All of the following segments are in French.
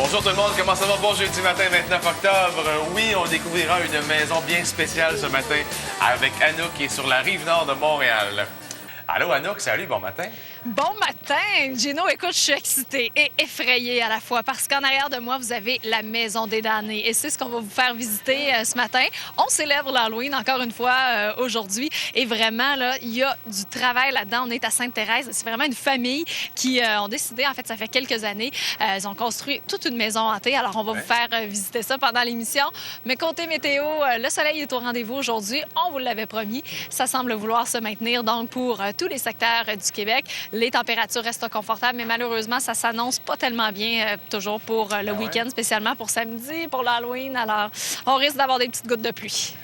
Bonjour tout le monde, comment ça va? Bon jeudi matin, 29 octobre. Oui, on découvrira une maison bien spéciale ce matin avec Anouk qui est sur la rive nord de Montréal. Allô Anouk, salut, bon matin. Bon matin! Gino, écoute, je suis excitée et effrayée à la fois parce qu'en arrière de moi, vous avez la Maison des damnés. Et c'est ce qu'on va vous faire visiter ce matin. On célèbre l'Halloween encore une fois aujourd'hui. Et vraiment, là, il y a du travail là-dedans. On est à Sainte-Thérèse. C'est vraiment une famille qui ont décidé, en fait, ça fait quelques années, ils ont construit toute une maison hantée. Alors, on va vous faire visiter ça pendant l'émission. Mais côté météo, le soleil est au rendez-vous aujourd'hui. On vous l'avait promis. Ça semble vouloir se maintenir, donc, pour tous les secteurs du Québec. Les températures restent confortables, mais malheureusement, ça s'annonce pas tellement bien toujours pour le week-end, spécialement pour samedi, pour l'Halloween. Alors, on risque d'avoir des petites gouttes de pluie.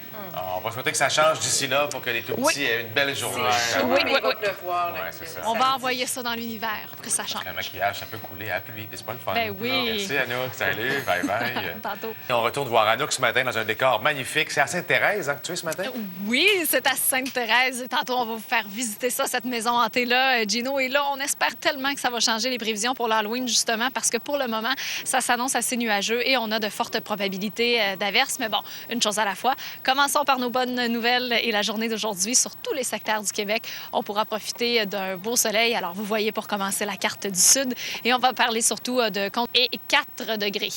On va souhaiter que ça change d'ici là pour que les tout-petits aient une belle journée. Oui. C'est ça. On va envoyer ça dans l'univers pour que ça change. Le maquillage, ça peut couler à la pluie, c'est pas le fun. Ben oui. Merci Anouk, salut, bye-bye. Tantôt. On retourne voir Anouk ce matin dans un décor magnifique. C'est à Sainte-Thérèse que tu es ce matin? Oui, c'est à Sainte-Thérèse. Et tantôt, on va vous faire visiter ça, cette maison hantée-là. Gino est là. On espère tellement que ça va changer les prévisions pour l'Halloween, justement, parce que pour le moment, ça s'annonce assez nuageux et on a de fortes probabilités d'averses. Mais bon, une chose à la fois. Commençons par nos bonnes nouvelles et la journée d'aujourd'hui sur tous les secteurs du Québec. On pourra profiter d'un beau soleil. Alors, vous voyez pour commencer la carte du Sud. Et on va parler surtout de compte et 4 degrés.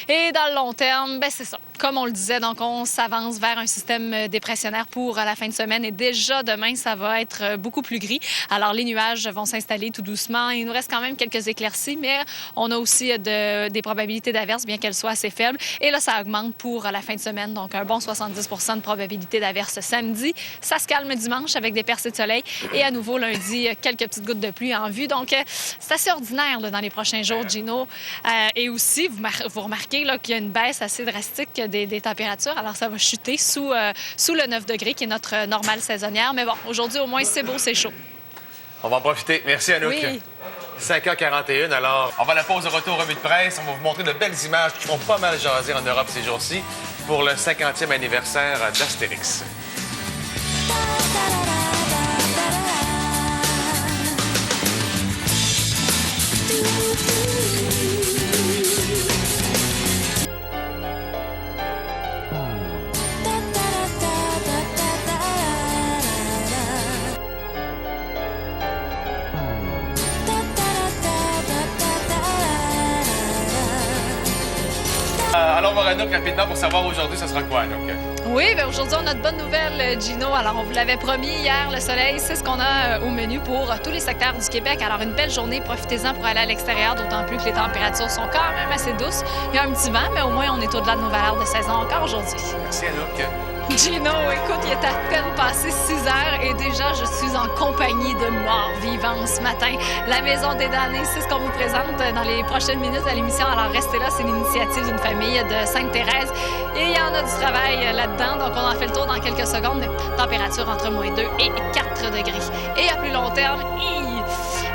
Et dans le long terme, ben c'est ça. Comme on le disait, donc on s'avance vers un système dépressionnaire pour la fin de semaine. Et déjà demain, ça va être beaucoup plus gris. Alors, les nuages vont s'installer tout doucement. Il nous reste quand même quelques éclaircies, mais on a aussi des probabilités d'averses, bien qu'elles soient assez faibles. Et là, ça augmente pour la fin de semaine. Donc, un bon 70 de probabilité d'averses samedi. Ça se calme dimanche avec des percées de soleil. Et à nouveau, lundi, quelques petites gouttes de pluie en vue. Donc, c'est assez ordinaire là, dans les prochains jours, Gino. Et aussi, vous remarquez là, qu'il y a une baisse assez drastique des températures. Alors, ça va chuter sous le 9 degrés, qui est notre normale saisonnière. Mais bon, aujourd'hui, au moins, c'est beau, c'est chaud. On va en profiter. Merci, Anouk. Oui. 5h41, alors on va à la pause de retour revue de presse. On va vous montrer de belles images qui font pas mal jaser en Europe ces jours-ci pour le 50e anniversaire d'Astérix. Alors, on va Anouk rapidement pour savoir aujourd'hui, ce sera quoi, Anouk? Oui, bien aujourd'hui, on a de bonnes nouvelles, Gino. Alors, on vous l'avait promis hier, le soleil, c'est ce qu'on a au menu pour tous les secteurs du Québec. Alors, une belle journée, profitez-en pour aller à l'extérieur, d'autant plus que les températures sont quand même assez douces. Il y a un petit vent, mais au moins, on est au-delà de nos valeurs de saison encore aujourd'hui. Merci, Anouk. Gino, écoute, il est à peine passé 6 heures et déjà, je suis en compagnie de morts vivants ce matin. La Maison des damnés, c'est ce qu'on vous présente dans les prochaines minutes à l'émission. Alors, restez là, c'est l'initiative d'une famille de Sainte-Thérèse. Et il y en a du travail là-dedans, donc on en fait le tour dans quelques secondes. Mais température entre -2 et 4 degrés. Et à plus long terme,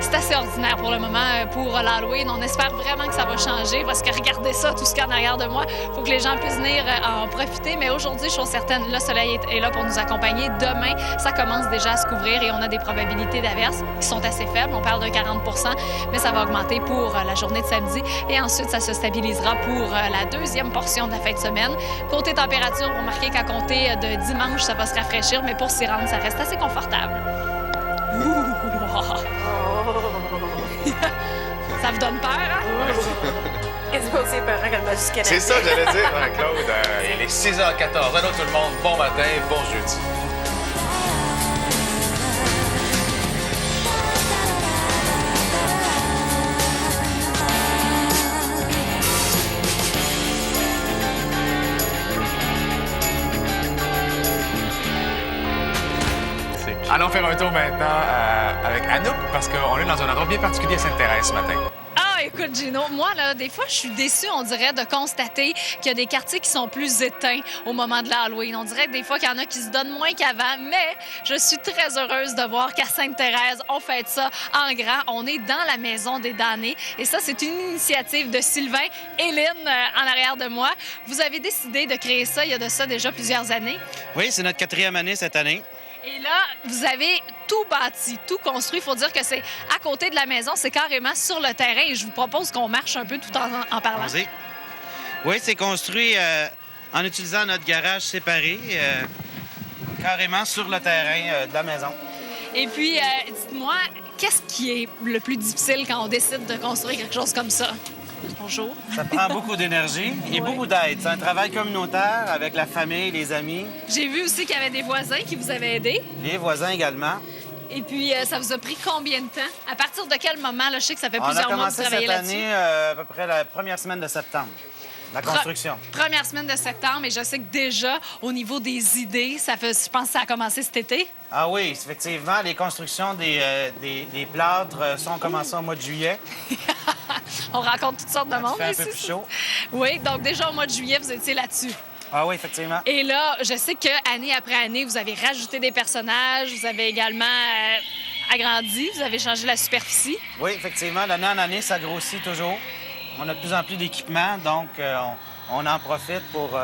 c'est assez ordinaire pour le moment pour l'Halloween. On espère vraiment que ça va changer parce que regardez ça, tout ce qu'il y a en arrière de moi. Il faut que les gens puissent venir en profiter. Mais aujourd'hui, chose certaine, le soleil est là pour nous accompagner. Demain, ça commence déjà à se couvrir et on a des probabilités d'averses qui sont assez faibles. On parle de 40 mais ça va augmenter pour la journée de samedi. Et ensuite, ça se stabilisera pour la deuxième portion de la fin de semaine. Côté température, vous remarquez qu'à compter de dimanche, ça va se rafraîchir, mais pour s'y rendre, ça reste assez confortable. Ça vous donne peur, hein? C'est pas aussi peurant que le Magic Canadien. C'est ça, j'allais dire, hein, Claude. Il est 6h14. Allô tout le monde, bon matin, bon jeudi. Allons faire un tour maintenant avec Anouk, parce qu'on est dans un endroit bien particulier à Sainte-Thérèse ce matin. Écoute, Gino, moi, là, des fois, je suis déçue, on dirait, de constater qu'il y a des quartiers qui sont plus éteints au moment de l'Halloween. On dirait que des fois qu'il y en a qui se donnent moins qu'avant, mais je suis très heureuse de voir qu'à Sainte-Thérèse, on fête ça en grand. On est dans la Maison des damnés. Et ça, c'est une initiative de Sylvain et Lynn en arrière de moi. Vous avez décidé de créer ça il y a de ça déjà plusieurs années. Oui, c'est notre 4e année cette année. Et là, vous avez tout bâti, tout construit. Il faut dire que c'est à côté de la maison, c'est carrément sur le terrain. Et je vous propose qu'on marche un peu tout en parlant. Allons-y. Oui, c'est construit en utilisant notre garage séparé, carrément sur le terrain de la maison. Et puis, dites-moi, qu'est-ce qui est le plus difficile quand on décide de construire quelque chose comme ça? Bonjour. Ça prend beaucoup d'énergie et beaucoup d'aide. C'est un travail communautaire avec la famille, les amis, J'ai vu aussi qu'il y avait des voisins qui vous avaient aidé. les voisins également. Et puis, ça vous a pris combien de temps? À partir de quel moment? Là, je sais que ça fait On a plusieurs mois que vous commencé travaillez cette là-dessus. année à peu près la première semaine de septembre, la construction. Première semaine de septembre, et je sais que déjà, au niveau des idées, je pense que ça a commencé cet été. Ah oui, effectivement, les constructions des plâtres sont commencées au mois de juillet. On rencontre toutes sortes de monde Il fait un ici. peu plus chaud. Oui, donc déjà au mois de juillet, vous étiez là-dessus. Ah oui, effectivement. Et là, je sais que année après année, vous avez rajouté des personnages, vous avez également agrandi, vous avez changé la superficie. Oui, effectivement, d'année en année, ça grossit toujours. On a de plus en plus d'équipements, donc on en profite pour...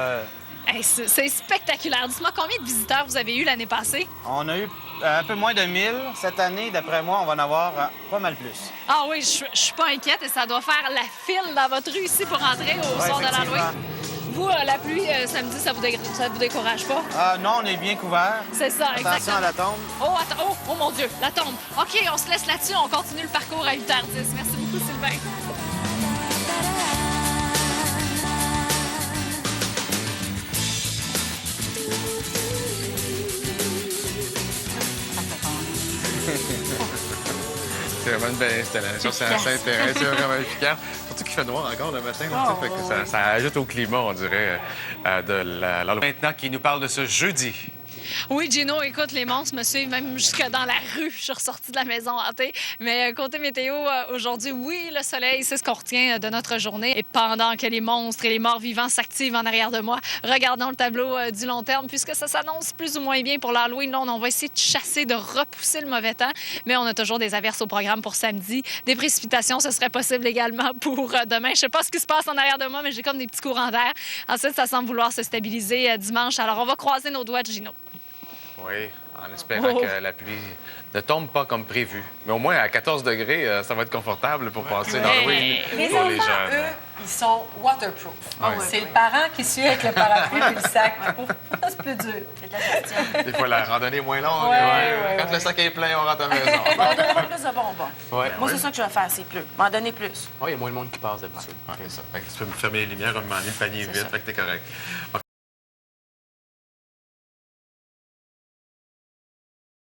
Hey, c'est spectaculaire. Dites-moi combien de visiteurs vous avez eu l'année passée? On a eu un peu moins de 1000. Cette année, d'après moi, on va en avoir pas mal plus. Ah oui, je suis pas inquiète et ça doit faire la file dans votre rue ici pour entrer au Ouais, soir de effectivement. l'Halloween. Vous, la pluie, samedi, ça vous décourage pas? Ah non, on est bien couvert. C'est ça, Attention exactement. à la tombe. Oh, attends, oh mon Dieu, la tombe. OK, on se laisse là-dessus, on continue le parcours à 8h10. Merci beaucoup, Sylvain. C'est vraiment une belle installation. C'est assez intéressant, c'est vraiment efficace. Surtout qu'il fait noir encore le matin. Là, fait que ça ajoute au climat, on dirait, de l'Halloween. Maintenant, qui nous parle de ce jeudi. Oui, Gino, écoute, les monstres me suivent même jusque dans la rue. Je suis ressortie de la maison hantée. Mais côté météo, aujourd'hui, oui, le soleil, c'est ce qu'on retient de notre journée. Et pendant que les monstres et les morts vivants s'activent en arrière de moi, regardons le tableau du long terme, puisque ça s'annonce plus ou moins bien pour l'Halloween. Là, on va essayer de chasser, de repousser le mauvais temps. Mais on a toujours des averses au programme pour samedi. Des précipitations, ce serait possible également pour demain. Je sais pas ce qui se passe en arrière de moi, mais j'ai comme des petits courants d'air. Ensuite, ça semble vouloir se stabiliser dimanche. Alors, on va croiser nos doigts, Gino. Oui, en espérant que la pluie ne tombe pas comme prévu. Mais au moins, à 14 degrés, ça va être confortable pour passer l'Halloween Les pour les enfants, jeunes. eux, ils sont waterproof. Ouais. C'est le parent qui suit avec le parapluie et le sac. C'est plus dur. C'est de la gestion. Des fois, la randonnée est moins longue. Ouais, Quand le sac est plein, on rentre à la maison. On donnera plus de bonbons. Ouais, Moi, ouais. c'est ça que je vais faire, c'est plus. M'en donner plus. Oh, il y a moins de monde qui passe d'habitude. Ouais, c'est ça. Fait que tu peux me fermer les lumières, un moment donné, le panier est vide, fait que t'es correct.